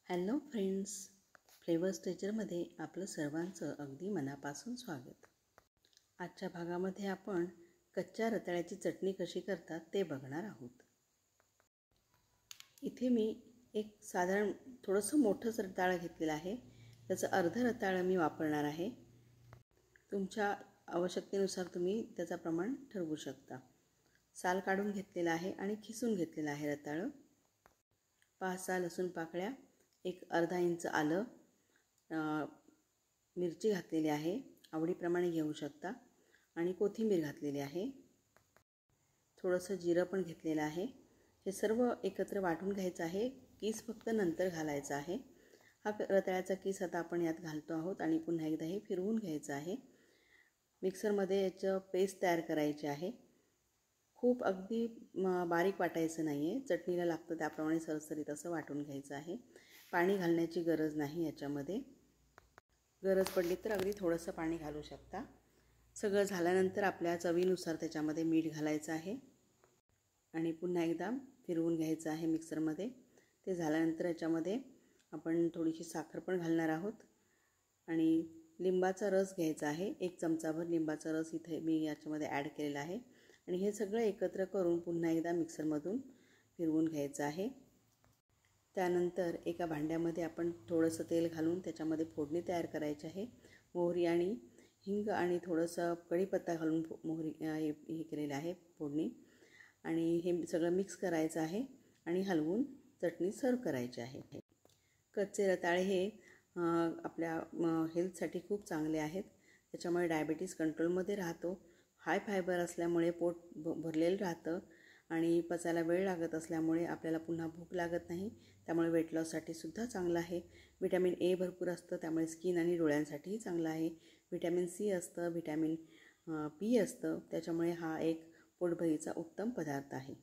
Hello friends, flavours टीचरमध्ये आपलं सर्वांचं अगदी मनापासून स्वागत. आजच्या भागामध्ये आपण कच्च्या रताळ्याची चटणी कशी करतात ते बघणार आहोत. इथे मी एक साधारण थोडंसं मोठंच रताळं घेतलेलं आहे. त्याचं अर्ध रताळं मी वापरणार आहे. तुमच्या आवश्यकतेनुसार तुम्ही त्याचं प्रमाण ठरवू शकता. साल काढून घेतलेला आहे आणि खिसून घेतलेलं आहे रताळं. 5-6 लसूण पाकळ्या, एक अर्धा इंच आलं, मिरची घातलेली आहे, आवडीप्रमाणे घेऊ शकता, आणि कोथिंबीर घातलेली आहे. थोडंसं जिरं पण घेतलेलं आहे. हे सर्व एकत्र वाटून घ्यायचं आहे. कीस फक्त नंतर घालायचा आहे. हा रताळ्याचा कीस आता आपण यात घालतो आहोत आणि पुन्हा एकदा हे फिरवून घ्यायचं आहे. मिक्सरमध्ये याचं पेस्ट तयार करायची आहे. खूप अगदी बारीक वाटायचं नाही आहे. चटणीला लागतं त्याप्रमाणे सरसरीत असं वाटून घ्यायचं आहे. पाणी घालण्याची गरज नाही याच्यामध्ये. गरज पडली तर अगदी थोडंसं पाणी घालू शकता. सगळं झाल्यानंतर आपल्या चवीनुसार त्याच्यामध्ये मीठ घालायचं आहे आणि पुन्हा एकदा फिरवून घ्यायचं आहे मिक्सरमध्ये. ते झाल्यानंतर याच्यामध्ये आपण थोडीशी साखर पण घालणार आहोत आणि लिंबाचा रस घ्यायचा आहे. 1 चमचाभर लिंबाचा रस इथे मी याच्यामध्ये ॲड केलेला आहे आणि हे सगळं एकत्र करून पुन्हा एकदा मिक्सरमधून फिरवून घ्यायचं आहे. त्यानंतर एका भांड्यामध्ये आपण थोडंसं तेल घालून त्याच्यामध्ये फोडणी तयार करायची आहे. मोहरी आणि हिंग आणि थोडंसं कढीपत्ता घालून मोहरी हे केलेलं आहे फोडणी, आणि हे सगळं मिक्स करायचं आहे आणि हलवून चटणी सर्व करायची आहे. कच्चे रताळे हे आपल्या हेल्थसाठी खूप चांगले आहेत. त्याच्यामुळे डायबिटीस कंट्रोलमध्ये राहतो. हाय फायबर असल्यामुळे पोट भरलेलं राहतं आणि पचायला वेळ लागत असल्यामुळे आपल्याला पुन्हा भूक लागत नाही. त्यामुळे वेट लॉससाठी सुद्धा चांगलं आहे. व्हिटॅमिन ए भरपूर असतं, त्यामुळे स्किन आणि डोळ्यांसाठीही चांगलं आहे. व्हिटॅमिन सी असतं, व्हिटॅमिन पी असतं, त्याच्यामुळे हा एक पोटभरीचा उत्तम पदार्थ आहे.